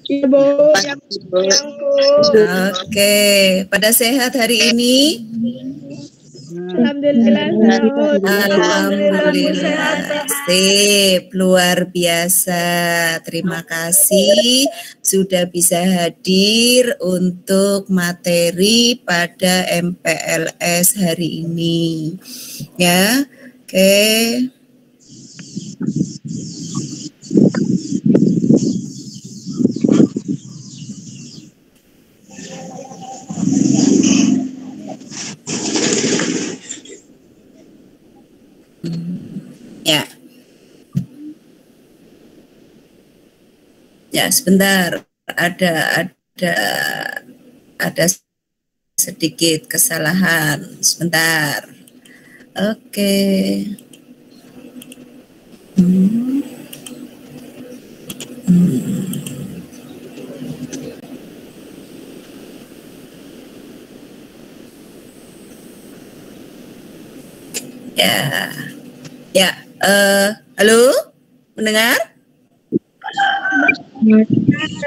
Iya, Bu. Oke, pada sehat hari ini? Alhamdulillah, Alhamdulillah, sip, luar biasa. Terima kasih sudah bisa hadir untuk materi pada MPLS hari ini. Ya, oke. Ya. Ya, sebentar. Ada sedikit kesalahan. Sebentar. Oke. Ya. Ya, halo? Mendengar?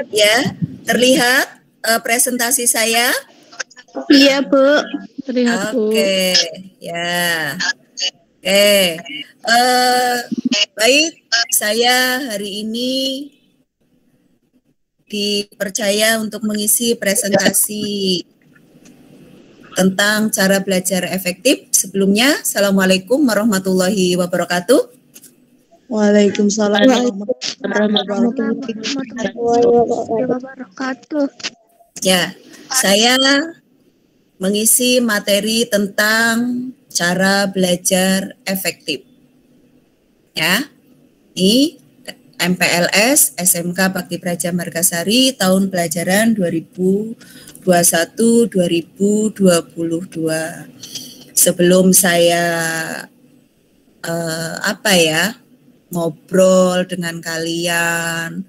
Ya, terlihat presentasi saya? Iya, Bu. Terlihat, Bu. Oke, ya. Oke. Baik, saya hari ini dipercaya untuk mengisi presentasi tentang cara belajar efektif. Sebelumnya, Assalamualaikum warahmatullahi wabarakatuh. Waalaikumsalam warahmatullahi wabarakatuh. Ya, saya mengisi materi tentang cara belajar efektif. Ya, ini MPLS SMK Bakti Praja Margasari tahun pelajaran 2021-2022. Sebelum saya ngobrol dengan kalian,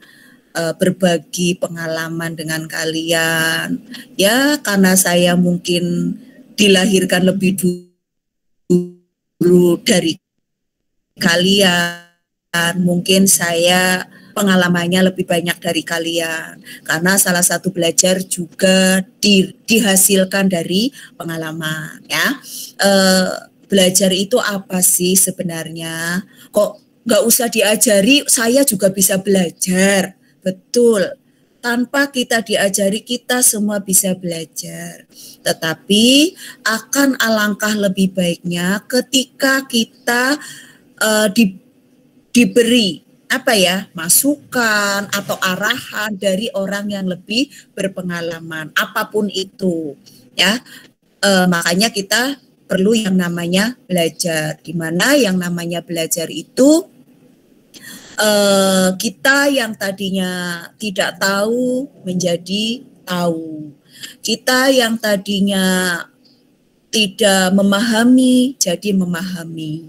berbagi pengalaman dengan kalian, ya karena saya mungkin dilahirkan lebih dulu dari kalian, mungkin saya pengalamannya lebih banyak dari kalian, karena salah satu belajar juga dihasilkan dari pengalaman. Ya, belajar itu apa sih sebenarnya? Kok nggak usah diajari, saya juga bisa belajar. Betul, tanpa kita diajari kita semua bisa belajar. Tetapi akan alangkah lebih baiknya ketika kita diberi masukan atau arahan dari orang yang lebih berpengalaman, apapun itu, ya. Makanya kita perlu yang namanya belajar. Di mana yang namanya belajar itu kita yang tadinya tidak tahu menjadi tahu. Kita yang tadinya tidak memahami jadi memahami.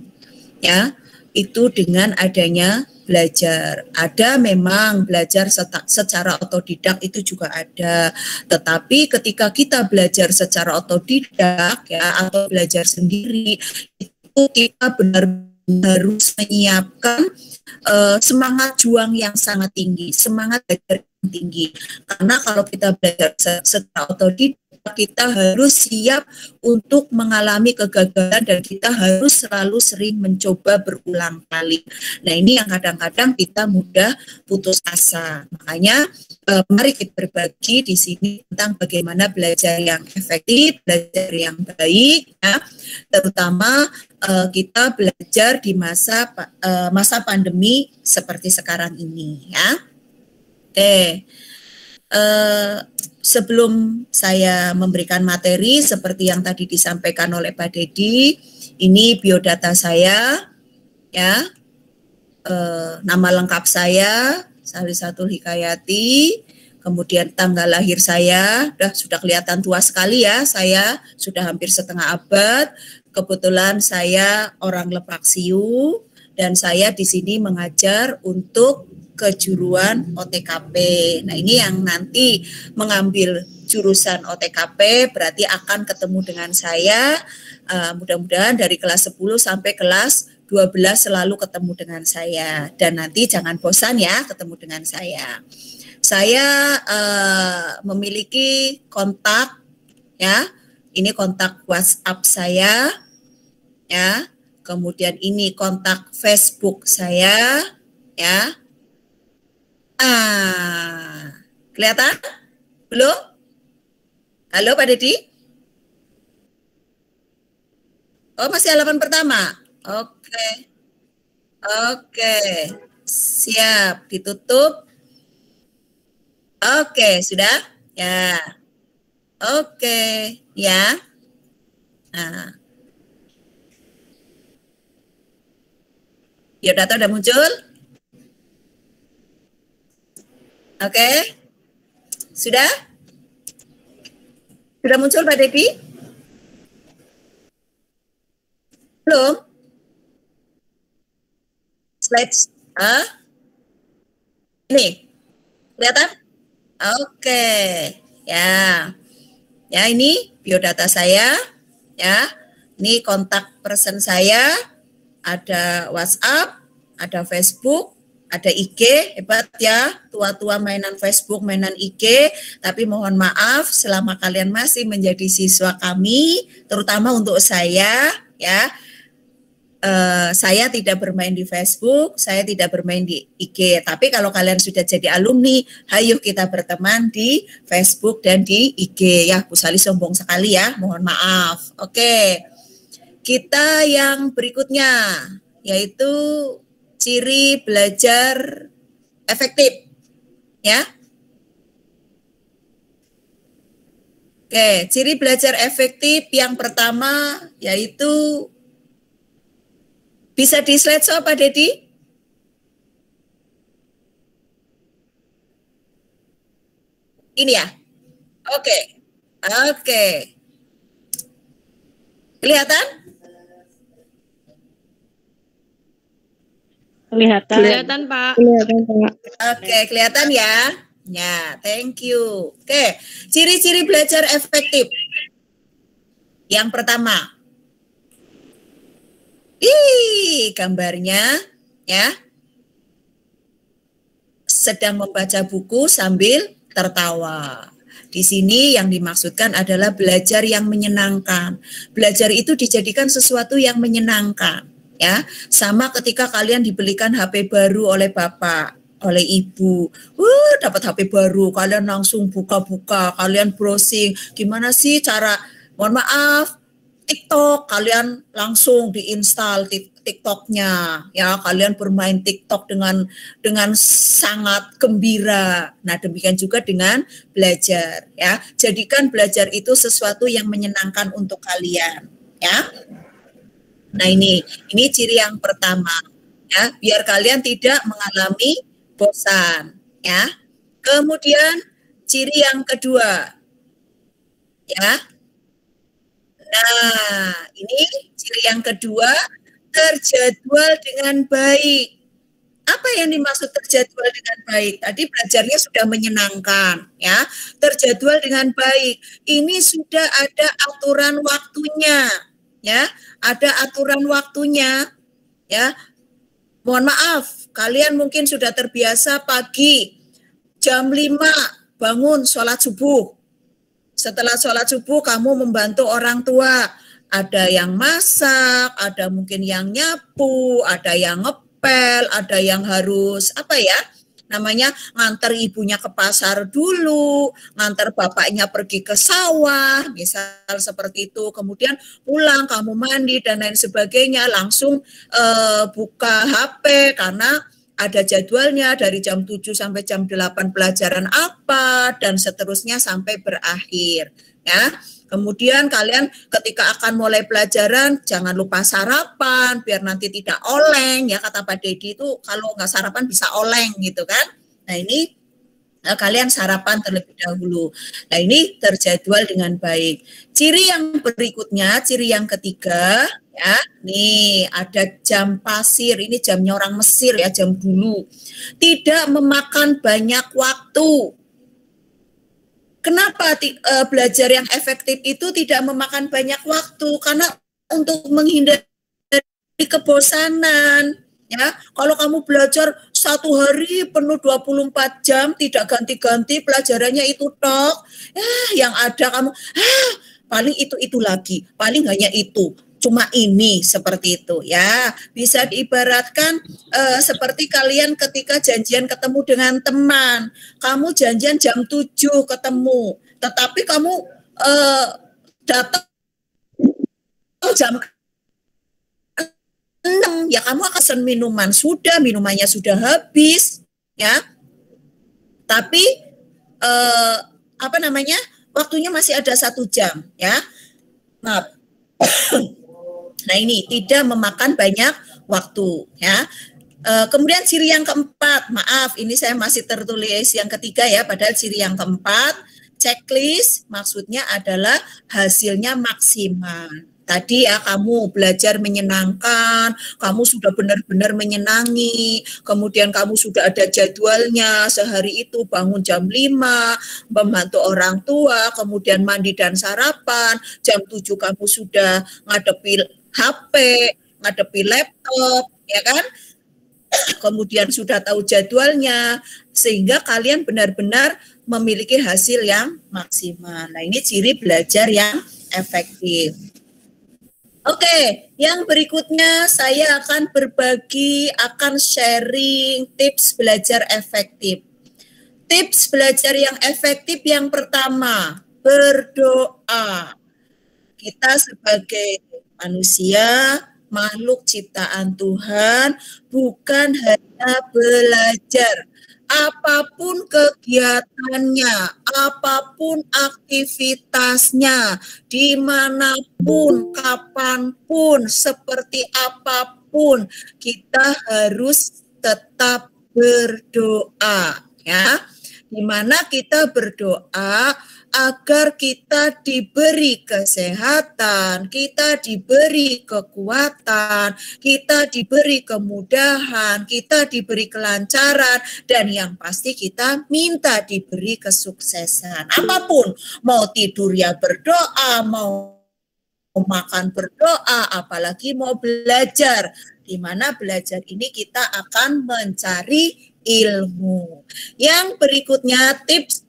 Ya, itu dengan adanya belajar. Ada memang belajar secara otodidak itu juga ada. Tetapi ketika kita belajar secara otodidak ya atau belajar sendiri, itu kita benar-benar harus menyiapkan semangat juang yang sangat tinggi, semangat belajar yang tinggi. Karena kalau kita belajar secara otodidak, kita harus siap untuk mengalami kegagalan dan kita harus selalu sering mencoba berulang kali. Nah, ini yang kadang-kadang kita mudah putus asa. Makanya mari kita berbagi di sini tentang bagaimana belajar yang efektif, belajar yang baik, ya. Terutama kita belajar di masa pandemi seperti sekarang ini, ya. Oke. Sebelum saya memberikan materi seperti yang tadi disampaikan oleh Pak Dedi, ini biodata saya, ya. Nama lengkap saya Salisatul Hikayati, kemudian tanggal lahir saya, sudah kelihatan tua sekali ya, saya sudah hampir setengah abad. Kebetulan saya orang Lepaksiu dan saya di sini mengajar untuk kejuruan OTKP. Nah, ini yang nanti mengambil jurusan OTKP berarti akan ketemu dengan saya mudah-mudahan dari kelas 10 sampai kelas 12 selalu ketemu dengan saya. Dan nanti jangan bosan ya ketemu dengan saya. Saya memiliki kontak ya. Ini kontak WhatsApp saya ya. Kemudian ini kontak Facebook saya ya. Kelihatan? Belum? Halo Pak Dedi? Oh, masih halaman pertama. Oke. Oke. Siap, ditutup. Oke, sudah? Ya. Oke, ya. Nah. Biodata udah muncul? Oke. Sudah? Sudah muncul Pak Devi? Belum? Slides. Ini. Kelihatan? Oke. Ya. Ya, ini biodata saya. Ya. Ini kontak person saya. Ada WhatsApp, ada Facebook, ada IG, hebat ya, tua-tua mainan Facebook, mainan IG, tapi mohon maaf selama kalian masih menjadi siswa kami, terutama untuk saya, ya, saya tidak bermain di Facebook, saya tidak bermain di IG, tapi kalau kalian sudah jadi alumni, ayo kita berteman di Facebook dan di IG, ya, Bu Sali sombong sekali ya, mohon maaf. Oke, kita yang berikutnya, yaitu ciri belajar efektif, ya. Oke, ciri belajar efektif yang pertama yaitu bisa di slide show Pak Dedi? Ini ya. Oke. Oke. Kelihatan? Kelihatan Pak. Kelihatan, Pak. Oke, kelihatan ya. Ya, thank you. Oke, ciri-ciri belajar efektif. Yang pertama. Gambarnya ya. Sedang membaca buku sambil tertawa. Di sini yang dimaksudkan adalah belajar yang menyenangkan. Belajar itu dijadikan sesuatu yang menyenangkan. Ya, sama ketika kalian dibelikan HP baru oleh bapak, oleh ibu, dapat HP baru, kalian langsung buka-buka, kalian browsing, gimana sih cara, mohon maaf, TikTok, kalian langsung diinstal TikToknya, ya, kalian bermain TikTok dengan sangat gembira. Nah, demikian juga dengan belajar, ya, jadikan belajar itu sesuatu yang menyenangkan untuk kalian, ya. Nah, ini ciri yang pertama, ya, biar kalian tidak mengalami bosan, ya. Kemudian ciri yang kedua, ya. Nah, ini ciri yang kedua, terjadwal dengan baik. Apa yang dimaksud terjadwal dengan baik? Tadi belajarnya sudah menyenangkan, ya. Terjadwal dengan baik. Ini sudah ada aturan waktunya, ya. Ada aturan waktunya, ya. Mohon maaf, kalian mungkin sudah terbiasa pagi jam 5 bangun sholat subuh. Setelah sholat subuh kamu membantu orang tua. Ada yang masak, ada mungkin yang nyapu, ada yang ngepel, ada yang harus apa ya? Namanya nganter ibunya ke pasar dulu, nganter bapaknya pergi ke sawah, misal seperti itu. Kemudian pulang, kamu mandi dan lain sebagainya, langsung buka HP karena ada jadwalnya dari jam 7 sampai jam 8 pelajaran apa, dan seterusnya sampai berakhir. Ya. Kemudian kalian ketika akan mulai pelajaran, jangan lupa sarapan, biar nanti tidak oleng, ya kata Pak Dedi itu kalau nggak sarapan bisa oleng gitu kan. Nah ini kalian sarapan terlebih dahulu. Nah ini terjadwal dengan baik. Ciri yang berikutnya, ciri yang ketiga, ya, nih ada jam pasir, ini jamnya orang Mesir ya, jam dulu. Tidak memakan banyak waktu. Kenapa belajar yang efektif itu tidak memakan banyak waktu? Karena untuk menghindari kebosanan. Ya, kalau kamu belajar satu hari penuh 24 jam tidak ganti-ganti pelajarannya itu tok, yang ada kamu paling itu lagi, paling hanya itu, cuma ini, seperti itu ya. Bisa diibaratkan seperti kalian ketika janjian ketemu dengan teman, kamu janjian jam 7 ketemu, tetapi kamu datang jam 6, ya kamu akan pesen minuman, minumannya sudah habis ya, tapi waktunya masih ada 1 jam ya. Nah ini tidak memakan banyak waktu ya. Kemudian ciri yang keempat, maaf ini saya masih tertulis yang ketiga ya, padahal ciri yang keempat, checklist maksudnya adalah hasilnya maksimal. Tadi ya kamu belajar menyenangkan, kamu sudah benar-benar menyenangi, kemudian kamu sudah ada jadwalnya, sehari itu bangun jam 5, membantu orang tua, kemudian mandi dan sarapan, jam 7 kamu sudah ngadepi HP, ngadepi laptop, ya kan? Kemudian sudah tahu jadwalnya, sehingga kalian benar-benar memiliki hasil yang maksimal. Nah ini ciri belajar yang efektif. Oke, yang berikutnya saya akan berbagi, akan sharing tips belajar efektif. Tips belajar yang efektif yang pertama, berdoa. Kita sebagai manusia, makhluk ciptaan Tuhan, bukan hanya belajar. Apapun kegiatannya, apapun aktivitasnya, dimanapun, kapanpun, seperti apapun, kita harus tetap berdoa, ya. Dimana kita berdoa agar kita diberi kesehatan, kita diberi kekuatan, kita diberi kemudahan, kita diberi kelancaran, dan yang pasti kita minta diberi kesuksesan. Apapun, mau tidur ya berdoa, mau makan berdoa, apalagi mau belajar. Di mana belajar ini kita akan mencari ilmu. Yang berikutnya tips,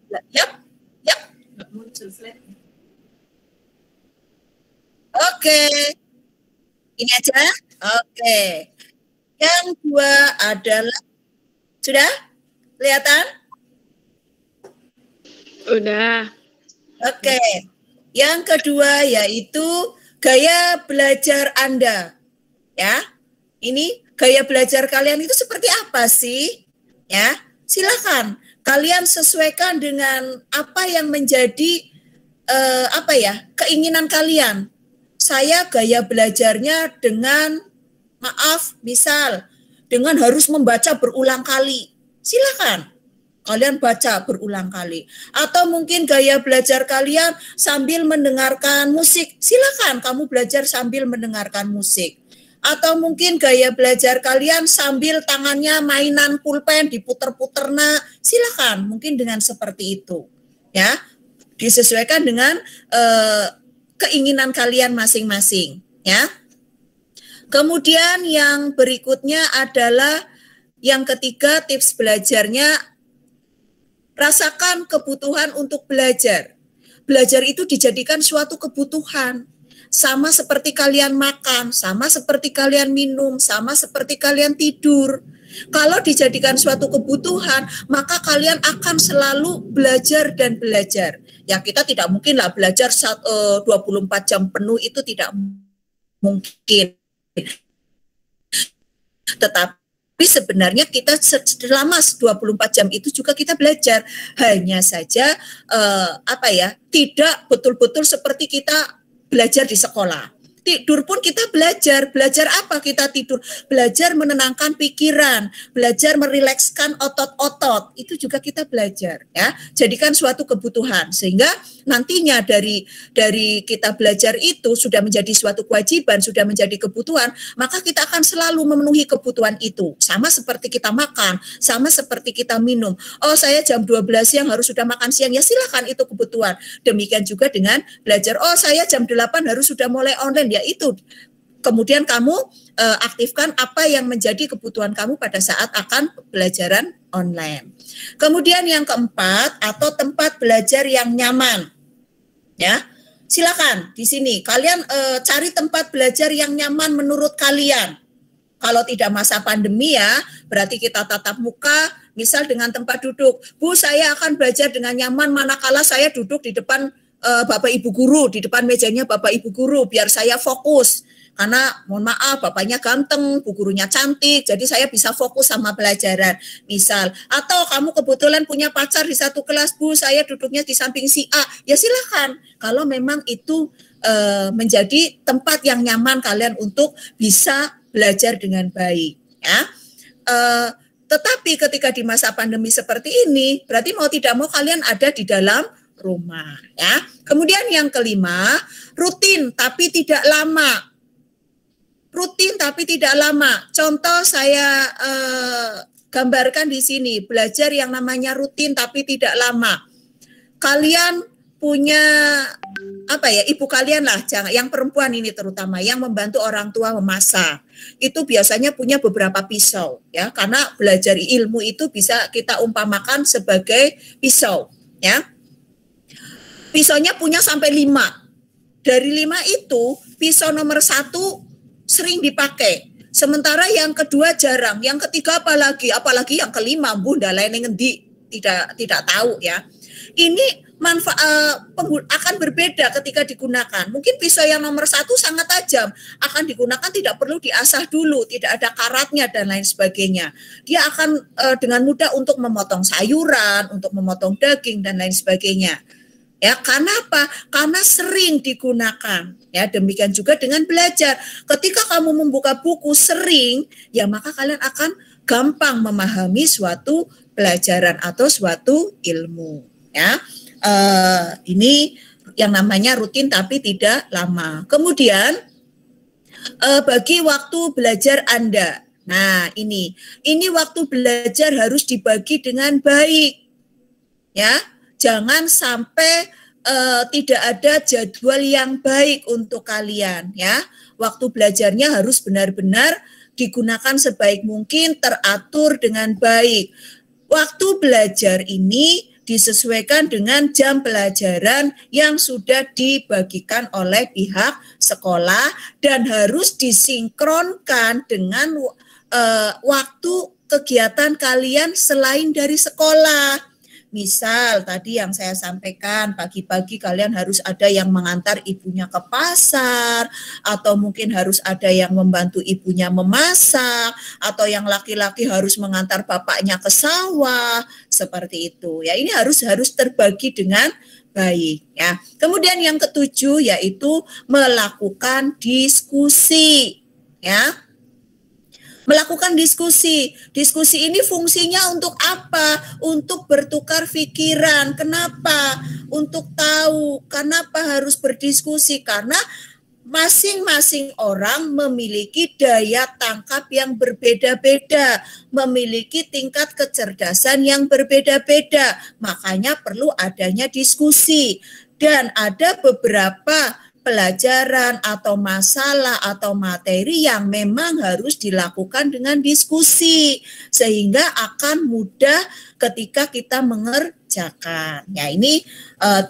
Oke, ini aja. Oke, yang dua adalah, sudah kelihatan? Udah. Oke, yang kedua yaitu gaya belajar Anda. Ya, ini gaya belajar kalian itu seperti apa sih? Ya, silakan kalian sesuaikan dengan apa yang menjadi keinginan kalian. Saya gaya belajarnya dengan, misal dengan harus membaca berulang kali. Silakan kalian baca berulang kali. Atau mungkin gaya belajar kalian sambil mendengarkan musik. Silakan kamu belajar sambil mendengarkan musik. Atau mungkin gaya belajar kalian sambil tangannya mainan pulpen diputer-puter, silakan mungkin dengan seperti itu ya, disesuaikan dengan keinginan kalian masing-masing ya. Kemudian yang berikutnya adalah yang ketiga, tips belajarnya, rasakan kebutuhan untuk belajar. Belajar itu dijadikan suatu kebutuhan. Sama seperti kalian makan, sama seperti kalian minum, sama seperti kalian tidur. Kalau dijadikan suatu kebutuhan, maka kalian akan selalu belajar dan belajar. Ya kita tidak mungkin lah belajar 24 jam penuh, itu tidak mungkin. Tetapi sebenarnya kita selama 24 jam itu juga kita belajar. Hanya saja tidak betul-betul seperti kita belajar di sekolah. Tidur pun kita belajar. Belajar apa kita tidur? Belajar menenangkan pikiran, belajar merilekskan otot-otot. Itu juga kita belajar ya. Jadikan suatu kebutuhan sehingga nantinya dari kita belajar itu sudah menjadi suatu kewajiban, sudah menjadi kebutuhan, maka kita akan selalu memenuhi kebutuhan itu. Sama seperti kita makan, sama seperti kita minum. Oh, saya jam 12 siang harus sudah makan siang. Ya silakan, itu kebutuhan. Demikian juga dengan belajar. Oh, saya jam 8 harus sudah mulai online. Ya itu kemudian kamu aktifkan apa yang menjadi kebutuhan kamu pada saat akan pembelajaran online. Kemudian yang keempat, atau tempat belajar yang nyaman. Ya, silakan di sini kalian cari tempat belajar yang nyaman menurut kalian. Kalau tidak masa pandemi ya, berarti kita tatap muka, misal dengan tempat duduk. Bu, saya akan belajar dengan nyaman manakala saya duduk di depan Bapak Ibu guru, di depan mejanya Bapak Ibu guru, biar saya fokus. Karena mohon maaf, bapaknya ganteng, bu gurunya cantik, jadi saya bisa fokus sama pelajaran. Misal, atau kamu kebetulan punya pacar di satu kelas, Bu, saya duduknya di samping si A. Ya silakan, kalau memang itu menjadi tempat yang nyaman kalian untuk bisa belajar dengan baik. Ya. Tetapi ketika di masa pandemi seperti ini, berarti mau tidak mau kalian ada di dalam rumah. Ya. Kemudian yang kelima, rutin tapi tidak lama. Rutin tapi tidak lama. Contoh saya gambarkan di sini, belajar yang namanya rutin tapi tidak lama. Kalian punya ibu kalian lah, yang perempuan ini terutama, yang membantu orang tua memasak. Itu biasanya punya beberapa pisau, ya, karena belajar ilmu itu bisa kita umpamakan sebagai pisau, ya. Pisaunya punya sampai 5. Dari 5 itu, pisau nomor 1 sering dipakai. Sementara yang kedua jarang, yang ketiga apalagi yang kelima, bunda lain yang ngendi, tidak tahu ya. Ini manfaat akan berbeda ketika digunakan. Mungkin pisau yang nomor 1 sangat tajam, akan digunakan tidak perlu diasah dulu, tidak ada karatnya dan lain sebagainya. Dia akan dengan mudah untuk memotong sayuran, untuk memotong daging dan lain sebagainya. Ya, karena apa? Karena sering digunakan. Ya, demikian juga dengan belajar. Ketika kamu membuka buku sering, ya maka kalian akan gampang memahami suatu pelajaran atau suatu ilmu. Ya, ini yang namanya rutin tapi tidak lama. Kemudian bagi waktu belajar Anda. Nah, ini waktu belajar harus dibagi dengan baik. Ya. Jangan sampai tidak ada jadwal yang baik untuk kalian, ya. Waktu belajarnya harus benar-benar digunakan sebaik mungkin, teratur dengan baik. Waktu belajar ini disesuaikan dengan jam pelajaran yang sudah dibagikan oleh pihak sekolah dan harus disinkronkan dengan waktu kegiatan kalian selain dari sekolah. Misal tadi yang saya sampaikan, pagi-pagi kalian harus ada yang mengantar ibunya ke pasar, atau mungkin harus ada yang membantu ibunya memasak, atau yang laki-laki harus mengantar bapaknya ke sawah, seperti itu. Ya, ini harus terbagi dengan baik, ya. Kemudian yang ketujuh yaitu melakukan diskusi, ya. Melakukan diskusi. Diskusi ini fungsinya untuk apa? Untuk bertukar pikiran. Kenapa? Untuk tahu kenapa harus berdiskusi. Karena masing-masing orang memiliki daya tangkap yang berbeda-beda, memiliki tingkat kecerdasan yang berbeda-beda. Makanya perlu adanya diskusi. Dan ada beberapa pelajaran atau masalah atau materi yang memang harus dilakukan dengan diskusi sehingga akan mudah ketika kita mengerjakan. Ya, ini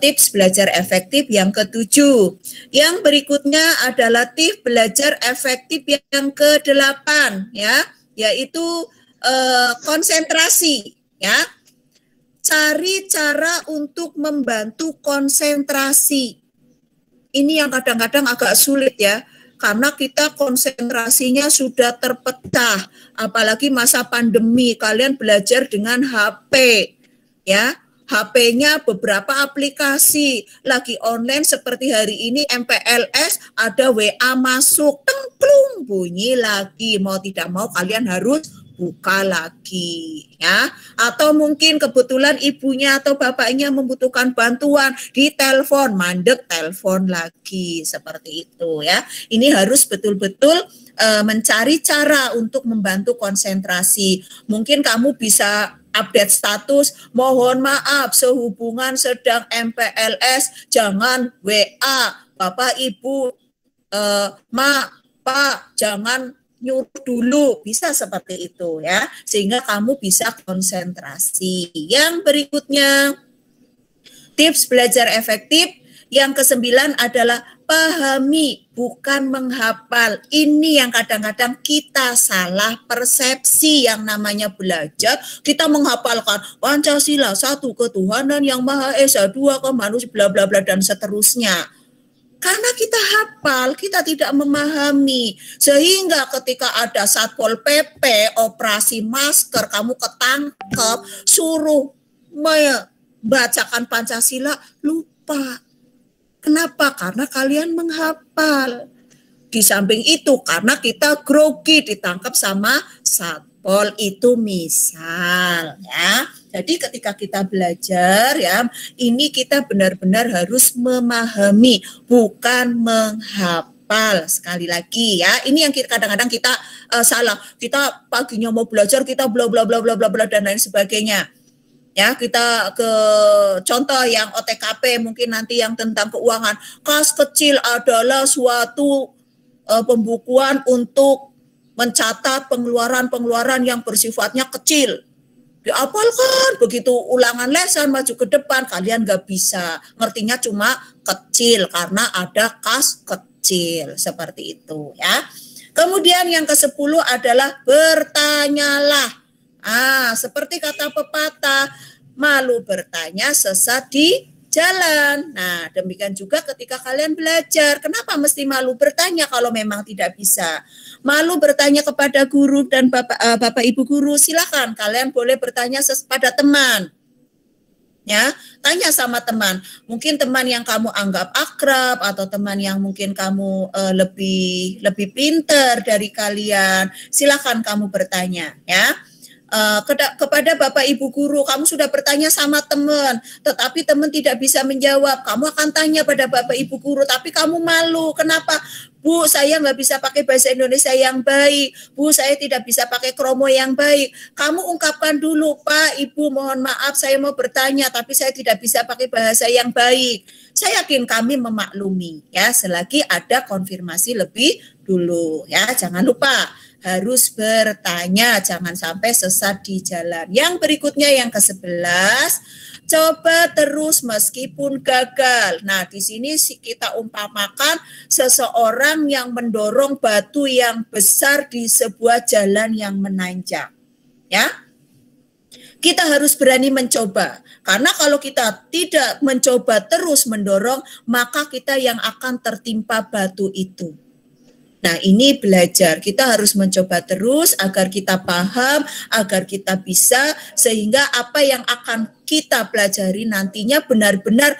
tips belajar efektif yang ketujuh. Yang berikutnya adalah tips belajar efektif yang ke-8, ya, yaitu konsentrasi, ya. Cari cara untuk membantu konsentrasi. Ini yang kadang-kadang agak sulit ya, karena kita konsentrasinya sudah terpecah, apalagi masa pandemi, kalian belajar dengan HP, ya, HP-nya beberapa aplikasi, lagi online seperti hari ini MPLS, ada WA masuk, tengklung, bunyi lagi, mau tidak mau kalian harus buka lagi, ya. Atau mungkin kebetulan ibunya atau bapaknya membutuhkan bantuan, di telepon, mandek telepon lagi, seperti itu, ya. Ini harus betul-betul mencari cara untuk membantu konsentrasi. Mungkin kamu bisa update status, mohon maaf sehubungan sedang MPLS, jangan WA, Bapak Ibu, Pak, jangan nyuruh dulu, bisa seperti itu ya, sehingga kamu bisa konsentrasi. Yang berikutnya, tips belajar efektif yang ke-9 adalah pahami, bukan menghafal. Ini yang kadang-kadang kita salah persepsi. Yang namanya belajar, kita menghafalkan Pancasila, satu ketuhanan yang Maha Esa, dua kemanusiaan, bla bla bla dan seterusnya. Karena kita hafal, kita tidak memahami. Sehingga ketika ada Satpol PP, operasi masker, kamu ketangkep, suruh membacakan Pancasila, lupa. Kenapa? Karena kalian menghafal. Di samping itu, karena kita grogi ditangkap sama Satpol itu misal ya. Jadi ketika kita belajar ya, ini kita benar-benar harus memahami, bukan menghafal. Sekali lagi ya, ini yang kadang-kadang kita salah. Kita paginya mau belajar, kita bla bla bla bla bla bla dan lain sebagainya. Ya, kita ke contoh yang OTKP mungkin nanti yang tentang keuangan. Kas kecil adalah suatu pembukuan untuk mencatat pengeluaran-pengeluaran yang bersifatnya kecil. Dihafalkan, begitu ulangan lesan maju ke depan, kalian nggak bisa. Ngertinya cuma kecil karena ada kas kecil, seperti itu ya. Kemudian yang ke-10 adalah bertanyalah. Seperti kata pepatah, malu bertanya sesat di jalan. Nah, demikian juga ketika kalian belajar. Kenapa mesti malu bertanya kalau memang tidak bisa? Malu bertanya kepada guru dan bapak ibu guru, silakan kalian boleh bertanya pada teman. Ya, tanya sama teman. Mungkin teman yang kamu anggap akrab atau teman yang mungkin kamu lebih pinter dari kalian. Silakan kamu bertanya, ya. Kepada bapak ibu guru, kamu sudah bertanya sama teman, tetapi teman tidak bisa menjawab. Kamu akan tanya pada bapak ibu guru, tapi kamu malu. Kenapa? Bu, saya nggak bisa pakai bahasa Indonesia yang baik. Bu, saya tidak bisa pakai kromo yang baik. Kamu ungkapkan dulu, Pak, Ibu, mohon maaf, saya mau bertanya, tapi saya tidak bisa pakai bahasa yang baik. Saya yakin kami memaklumi, ya, selagi ada konfirmasi lebih dulu, ya. Jangan lupa harus bertanya, jangan sampai sesat di jalan. Yang berikutnya yang ke-11, coba terus meskipun gagal. Nah, di sini kita umpamakan seseorang yang mendorong batu yang besar di sebuah jalan yang menanjak. Ya. Kita harus berani mencoba. Karena kalau kita tidak mencoba terus mendorong, maka kita yang akan tertimpa batu itu. Nah, ini belajar. Kita harus mencoba terus agar kita paham, agar kita bisa, sehingga apa yang akan kita pelajari nantinya benar-benar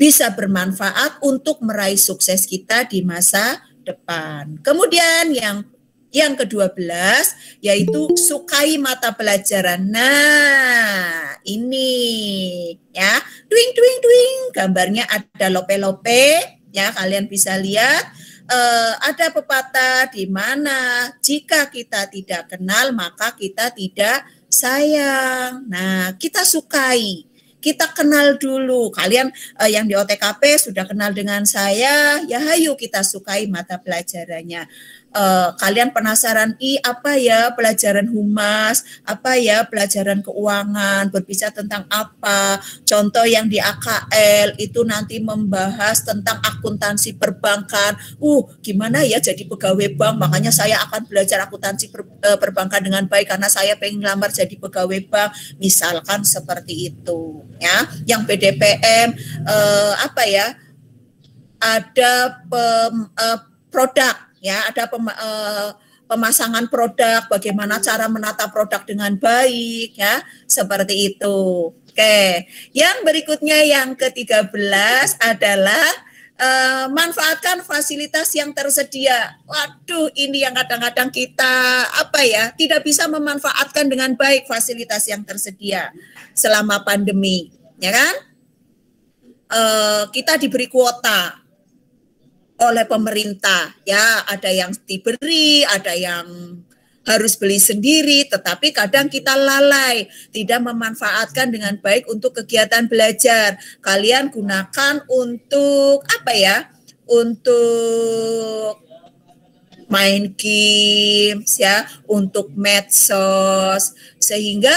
bisa bermanfaat untuk meraih sukses kita di masa depan. Kemudian yang ke-12 yaitu sukai mata pelajaran. Nah, ini ya, duing, gambarnya ada lope-lope, ya, kalian bisa lihat. Ada pepatah di mana jika kita tidak kenal maka kita tidak sayang. Nah, kita sukai, kita kenal dulu. Kalian yang di OTKP sudah kenal dengan saya, ya hayu kita sukai mata pelajarannya. Kalian penasaran, apa ya pelajaran humas, apa ya pelajaran keuangan, berbicara tentang apa. Contoh yang di AKL itu nanti membahas tentang akuntansi perbankan. Gimana ya jadi pegawai bank, makanya saya akan belajar akuntansi perbankan dengan baik karena saya pengen ngelamar jadi pegawai bank, misalkan seperti itu ya. Yang PDPM ada produk. Ya, ada pemasangan produk, bagaimana cara menata produk dengan baik, ya, seperti itu. Oke, yang berikutnya yang ke-13 adalah manfaatkan fasilitas yang tersedia. Waduh, ini yang kadang-kadang kita tidak bisa memanfaatkan dengan baik fasilitas yang tersedia selama pandemi, ya kan? Kita diberi kuota oleh pemerintah, ya, ada yang diberi, ada yang harus beli sendiri, tetapi kadang kita lalai, tidak memanfaatkan dengan baik untuk kegiatan belajar. Kalian gunakan untuk untuk main games ya, untuk medsos, sehingga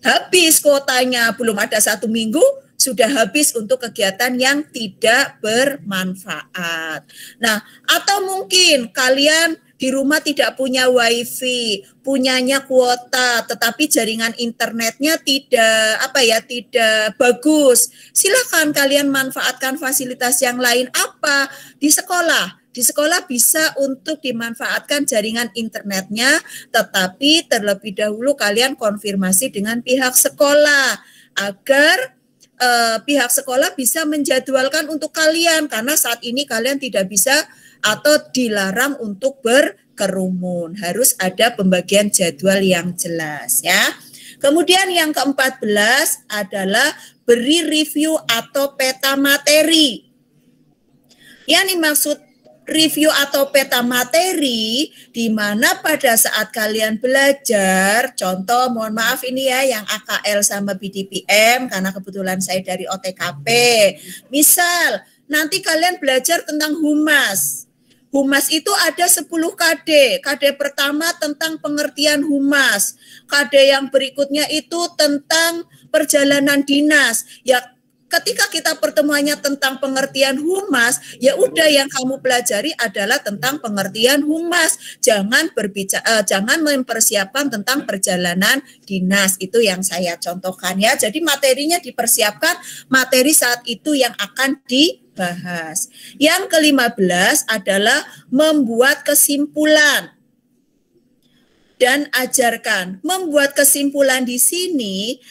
habis kuotanya, belum ada 1 minggu sudah habis untuk kegiatan yang tidak bermanfaat. Nah, atau mungkin kalian di rumah tidak punya wifi, punyanya kuota, tetapi jaringan internetnya tidak tidak bagus. Silakan kalian manfaatkan fasilitas yang lain. Apa? Di sekolah. Di sekolah bisa untuk dimanfaatkan jaringan internetnya, tetapi terlebih dahulu kalian konfirmasi dengan pihak sekolah agar pihak sekolah bisa menjadwalkan untuk kalian, karena saat ini kalian tidak bisa atau dilarang untuk berkerumun. Harus ada pembagian jadwal yang jelas ya. Kemudian yang ke-14 adalah beri review atau peta materi. Yang dimaksud review atau peta materi, di mana pada saat kalian belajar, contoh mohon maaf ini ya yang AKL sama BDPM karena kebetulan saya dari OTKP. Misal nanti kalian belajar tentang humas. Humas itu ada 10 KD. KD pertama tentang pengertian humas. KD yang berikutnya itu tentang perjalanan dinas. Ya, ketika kita pertemuannya tentang pengertian humas, ya udah yang kamu pelajari adalah tentang pengertian humas. Jangan jangan mempersiapkan tentang perjalanan dinas. Itu yang saya contohkan ya. Jadi materinya dipersiapkan materi saat itu yang akan dibahas. Yang ke-15 adalah membuat kesimpulan dan ajarkan. Membuat kesimpulan di sini,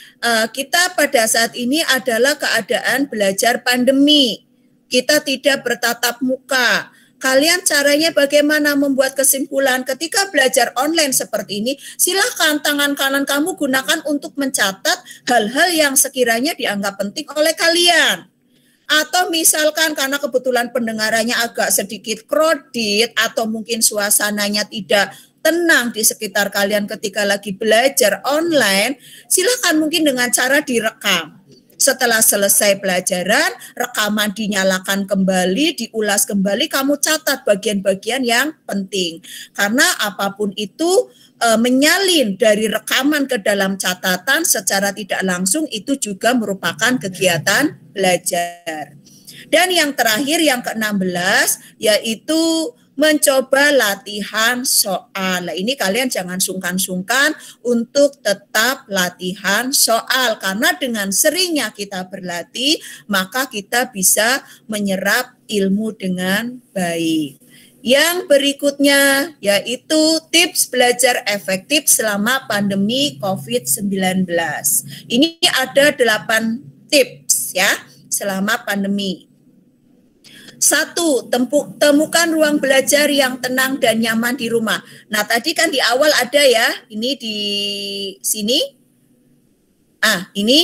kita pada saat ini adalah keadaan belajar pandemi. Kita tidak bertatap muka. Kalian caranya bagaimana membuat kesimpulan ketika belajar online seperti ini? Silakan tangan kanan kamu gunakan untuk mencatat hal-hal yang sekiranya dianggap penting oleh kalian. Atau misalkan karena kebetulan pendengarannya agak sedikit kredit atau mungkin suasananya tidak tenang di sekitar kalian ketika lagi belajar online, silakan mungkin dengan cara direkam. Setelah selesai pelajaran, rekaman dinyalakan kembali, diulas kembali, kamu catat bagian-bagian yang penting. Karena apapun itu menyalin dari rekaman ke dalam catatan secara tidak langsung itu juga merupakan kegiatan belajar. Dan yang terakhir, yang ke-16, yaitu mencoba latihan soal. Nah, ini kalian jangan sungkan-sungkan untuk tetap latihan soal, karena dengan seringnya kita berlatih, maka kita bisa menyerap ilmu dengan baik. Yang berikutnya yaitu tips belajar efektif selama pandemi COVID-19. Ini ada 8 tips ya selama pandemi. 1, temukan ruang belajar yang tenang dan nyaman di rumah. Nah, tadi kan di awal ada ya, ini di sini. Ini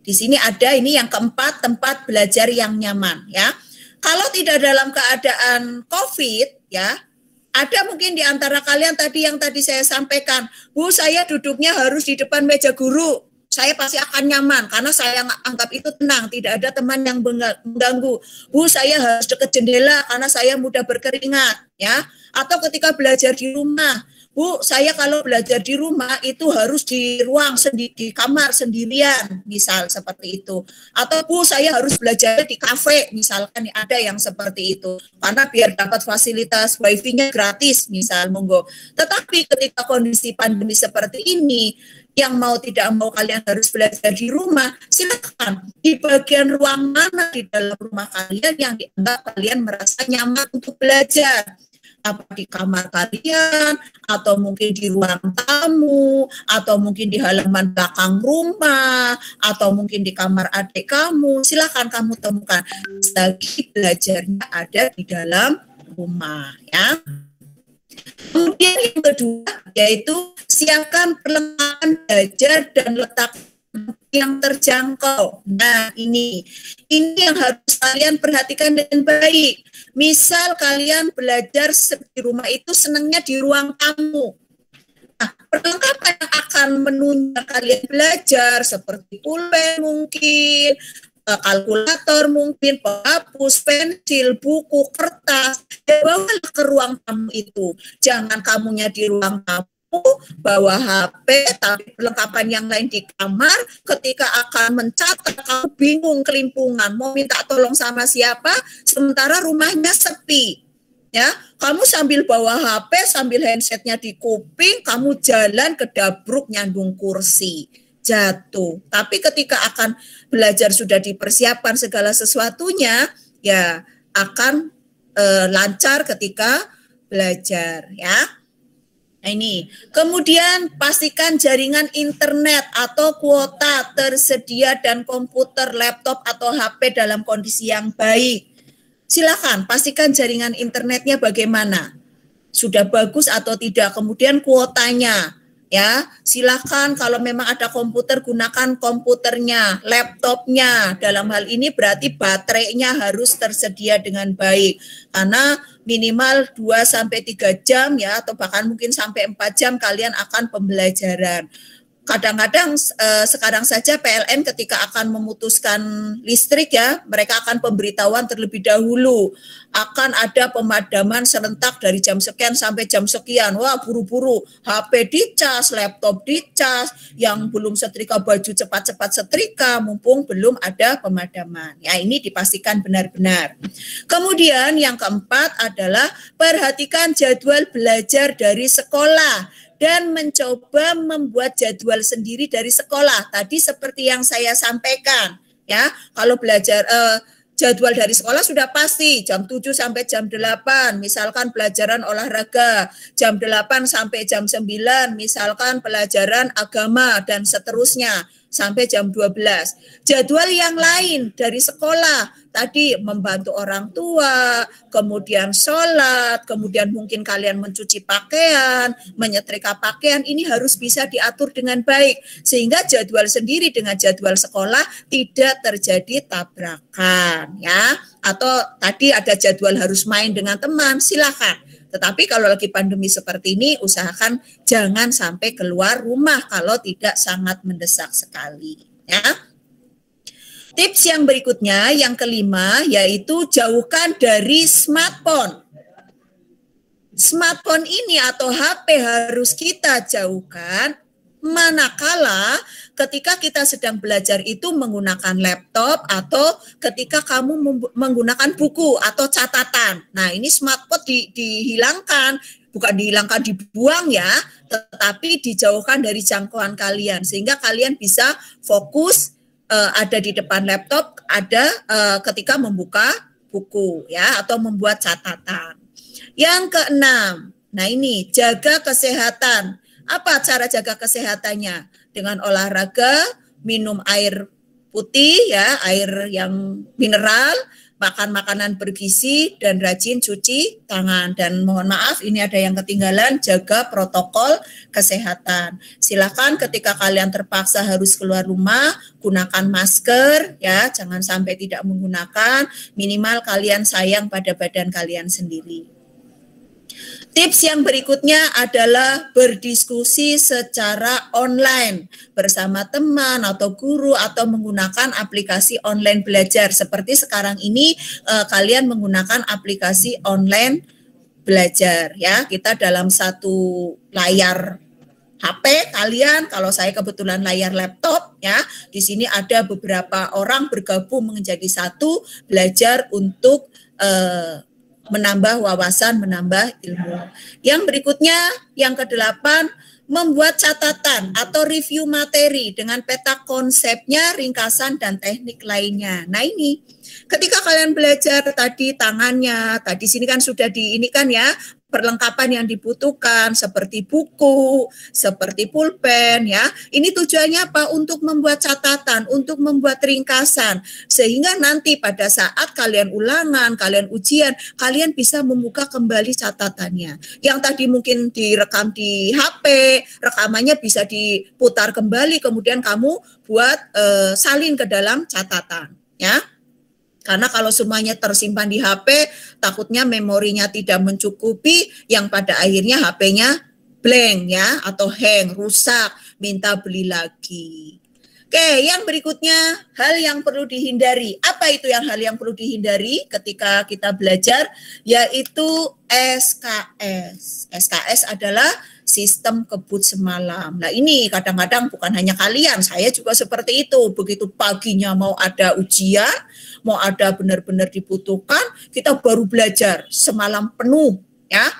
di sini ada, ini yang keempat, tempat belajar yang nyaman ya. Kalau tidak dalam keadaan COVID ya, ada mungkin di antara kalian tadi yang tadi saya sampaikan, Bu, saya duduknya harus di depan meja guru. Saya pasti akan nyaman karena saya anggap itu tenang, tidak ada teman yang mengganggu. Bu, saya harus dekat jendela karena saya mudah berkeringat, ya. Atau ketika belajar di rumah, Bu, saya kalau belajar di rumah itu harus di ruang sendiri, di kamar sendirian, misal seperti itu. Atau Bu, saya harus belajar di kafe, misalkan ada yang seperti itu. Karena biar dapat fasilitas wifi-nya gratis, misal monggo. Tetapi ketika kondisi pandemi seperti ini, yang mau tidak mau kalian harus belajar di rumah, silakan di bagian ruang mana di dalam rumah kalian yang dianggap kalian merasa nyaman untuk belajar. Apa di kamar kalian, atau mungkin di ruang tamu, atau mungkin di halaman belakang rumah, atau mungkin di kamar adik kamu, silakan kamu temukan. Selagi belajarnya ada di dalam rumah, ya. Kemudian yang kedua yaitu siapkan perlengkapan belajar dan letak yang terjangkau. Nah, ini yang harus kalian perhatikan dengan baik. Misal kalian belajar di rumah itu senangnya di ruang tamu. Nah, perlengkapan yang akan menunjang kalian belajar seperti pulpen mungkin, kalkulator mungkin, penghapus, pensil, buku, kertas, bawalah ke ruang tamu itu. Jangan kamunya di ruang tamu, bawa HP, tapi perlengkapan yang lain di kamar. Ketika akan mencatat, kamu bingung, kelimpungan, mau minta tolong sama siapa, sementara rumahnya sepi. Ya, kamu sambil bawa HP, sambil handsetnya di kuping, kamu jalan kedabruk nyandung kursi, jatuh. Tapi ketika akan belajar sudah dipersiapkan segala sesuatunya, ya akan lancar ketika belajar, ya. Nah ini, kemudian pastikan jaringan internet atau kuota tersedia dan komputer, laptop atau HP dalam kondisi yang baik. Silakan pastikan jaringan internetnya bagaimana, sudah bagus atau tidak, kemudian kuotanya. Ya, silakan kalau memang ada komputer, gunakan komputernya, laptopnya. Dalam hal ini berarti baterainya harus tersedia dengan baik. Karena minimal 2-3 jam ya, atau bahkan mungkin sampai 4 jam kalian akan pembelajaran. Kadang-kadang sekarang saja PLN ketika akan memutuskan listrik ya, mereka akan pemberitahuan terlebih dahulu, akan ada pemadaman serentak dari jam sekian sampai jam sekian. Wah, buru-buru HP dicas, laptop dicas, yang belum setrika baju cepat-cepat setrika mumpung belum ada pemadaman. Ya, ini dipastikan benar-benar. Kemudian yang keempat adalah perhatikan jadwal belajar dari sekolah dan mencoba membuat jadwal sendiri dari sekolah. Tadi seperti yang saya sampaikan, ya, kalau belajar jadwal dari sekolah sudah pasti jam 7 sampai jam 8, misalkan pelajaran olahraga, jam 8 sampai jam 9, misalkan pelajaran agama dan seterusnya sampai jam 12. Jadwal yang lain dari sekolah, tadi membantu orang tua, kemudian sholat, kemudian mungkin kalian mencuci pakaian, menyetrika pakaian, ini harus bisa diatur dengan baik, sehingga jadwal sendiri dengan jadwal sekolah tidak terjadi tabrakan, ya. Atau tadi ada jadwal harus main dengan teman, silakan. Tetapi kalau lagi pandemi seperti ini, usahakan jangan sampai keluar rumah kalau tidak sangat mendesak sekali. Ya. Tips yang berikutnya, yang kelima, yaitu jauhkan dari smartphone. Smartphone ini atau HP harus kita jauhkan manakala ketika kita sedang belajar itu menggunakan laptop atau ketika kamu menggunakan buku atau catatan. Nah, ini smartphone dihilangkan, bukan dihilangkan, dibuang ya, tetapi dijauhkan dari jangkauan kalian sehingga kalian bisa fokus ada di depan laptop, ada ketika membuka buku ya atau membuat catatan. Yang keenam, nah ini jaga kesehatan. Apa cara jaga kesehatannya? Dengan olahraga, minum air putih ya, air yang mineral, makan makanan bergizi, dan rajin cuci tangan. Dan mohon maaf, ini ada yang ketinggalan, jaga protokol kesehatan. Silakan ketika kalian terpaksa harus keluar rumah, gunakan masker ya, jangan sampai tidak menggunakan, minimal kalian sayang pada badan kalian sendiri. Tips yang berikutnya adalah berdiskusi secara online bersama teman atau guru atau menggunakan aplikasi online belajar. Seperti sekarang ini kalian menggunakan aplikasi online belajar ya. Kita dalam satu layar HP kalian, kalau saya kebetulan layar laptop ya. Di sini ada beberapa orang bergabung menjadi satu belajar untuk menambah wawasan, menambah ilmu. Yang berikutnya, yang ke-8, membuat catatan atau review materi dengan peta konsepnya, ringkasan, dan teknik lainnya. Nah ini, ketika kalian belajar tadi tangannya, tadi sini kan sudah diinikan ya, perlengkapan yang dibutuhkan seperti buku, seperti pulpen ya. Ini tujuannya apa? Untuk membuat catatan, untuk membuat ringkasan sehingga nanti pada saat kalian ulangan, kalian ujian, kalian bisa membuka kembali catatannya. Yang tadi mungkin direkam di HP, rekamannya bisa diputar kembali kemudian kamu buat salin ke dalam catatan ya. Karena kalau semuanya tersimpan di HP, takutnya memorinya tidak mencukupi, yang pada akhirnya HP-nya blank ya, atau hang, rusak, minta beli lagi. Oke, yang berikutnya hal yang perlu dihindari. Apa itu hal yang perlu dihindari ketika kita belajar? Yaitu SKS. SKS adalah sistem kebut semalam. Nah ini kadang-kadang bukan hanya kalian, saya juga seperti itu. Begitu paginya mau ada ujian, mau ada benar-benar dibutuhkan, kita baru belajar semalam penuh, ya.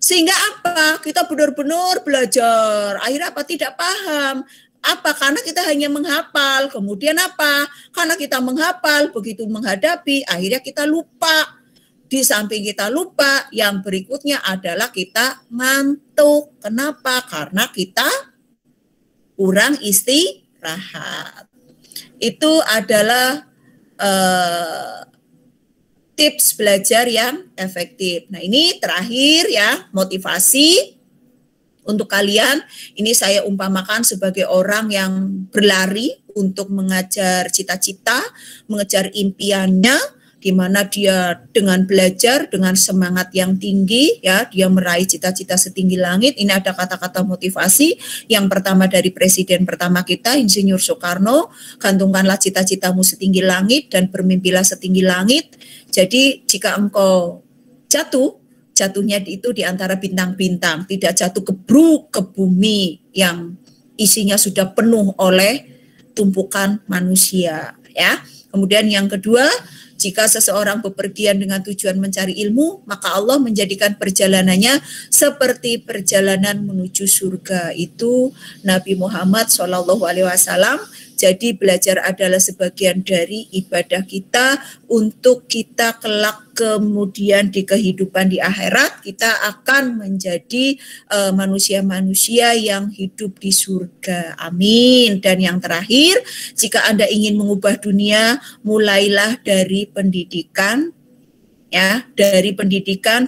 Sehingga apa? Kita benar-benar belajar. Akhirnya apa? Tidak paham. Apa? Karena kita hanya menghafal. Kemudian apa? Karena kita menghafal, begitu menghadapi, akhirnya kita lupa. Di samping kita lupa, yang berikutnya adalah kita ngantuk. Kenapa? Karena kita kurang istirahat. Itu adalah tips belajar yang efektif. Nah ini terakhir ya, motivasi. Untuk kalian, ini saya umpamakan sebagai orang yang berlari untuk mengejar cita-cita, mengejar impiannya, di mana dia dengan belajar, dengan semangat yang tinggi, ya, dia meraih cita-cita setinggi langit. Ini ada kata-kata motivasi. Yang pertama dari presiden pertama kita, Insinyur Soekarno, gantungkanlah cita-citamu setinggi langit dan bermimpilah setinggi langit. Jadi jika engkau jatuhnya itu di antara bintang-bintang, tidak jatuh kebruk ke bumi yang isinya sudah penuh oleh tumpukan manusia, ya. Kemudian yang kedua, jika seseorang bepergian dengan tujuan mencari ilmu, maka Allah menjadikan perjalanannya seperti perjalanan menuju surga. Itu Nabi Muhammad SAW. Jadi belajar adalah sebagian dari ibadah kita untuk kita kelak kemudian di kehidupan di akhirat kita akan menjadi manusia-manusia yang hidup di surga. Amin. Dan yang terakhir, jika Anda ingin mengubah dunia, mulailah dari pendidikan. Ya, dari pendidikan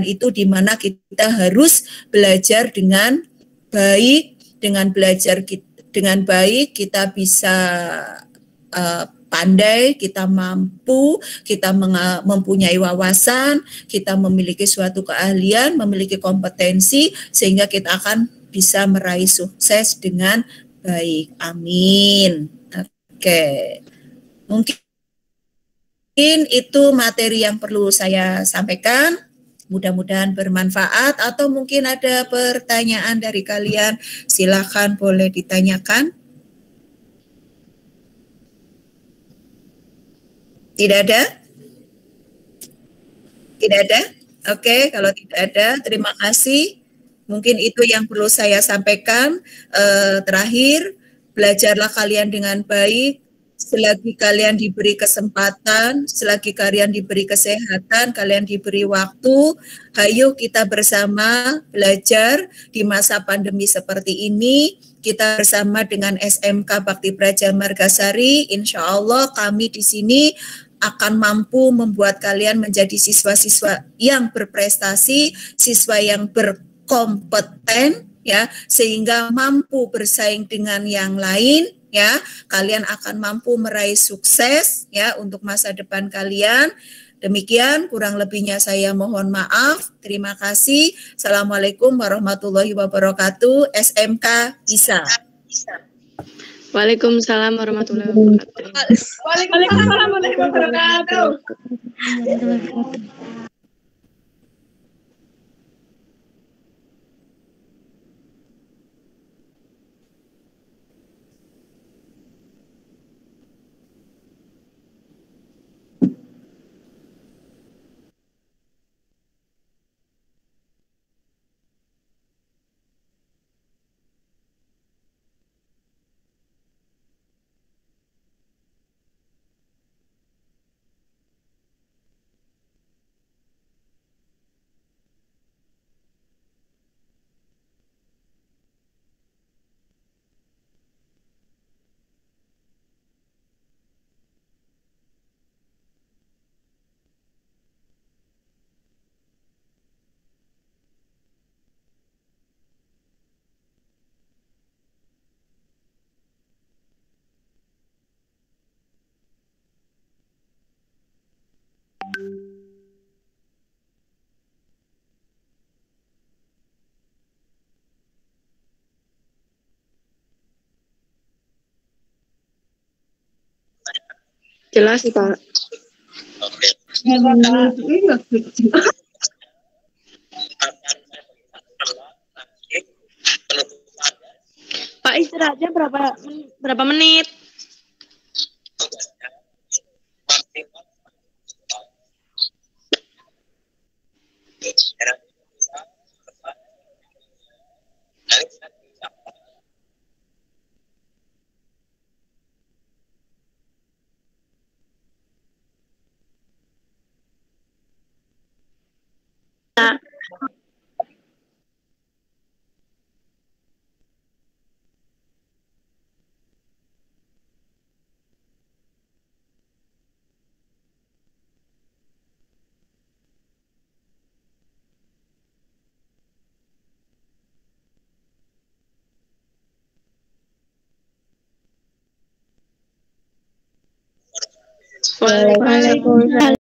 itu di mana kita harus belajar dengan baik, dengan belajar dengan baik kita bisa pandai, kita mampu, kita mempunyai wawasan, kita memiliki suatu keahlian, memiliki kompetensi, sehingga kita akan bisa meraih sukses dengan baik. Amin. Oke. Mungkin itu materi yang perlu saya sampaikan. Mudah-mudahan bermanfaat, atau mungkin ada pertanyaan dari kalian, silakan boleh ditanyakan. Tidak ada? Tidak ada? Oke, kalau tidak ada, terima kasih. Mungkin itu yang perlu saya sampaikan. Terakhir, belajarlah kalian dengan baik. Selagi kalian diberi kesempatan, selagi kalian diberi kesehatan, kalian diberi waktu, ayo kita bersama belajar di masa pandemi seperti ini. Kita bersama dengan SMK Bakti Praja Margasari, insya Allah kami di sini akan mampu membuat kalian menjadi siswa-siswa yang berprestasi, siswa yang berkompeten, ya, sehingga mampu bersaing dengan yang lain. Ya, kalian akan mampu meraih sukses ya untuk masa depan kalian. Demikian, kurang lebihnya saya mohon maaf. Terima kasih. Assalamualaikum warahmatullahi wabarakatuh. SMK ISA. Waalaikumsalam warahmatullahi wabarakatuh. Waalaikumsalam warahmatullahi wabarakatuh. Jelas, Pak. Pak, istirahatnya berapa menit? Nah, Waalaikumsalam.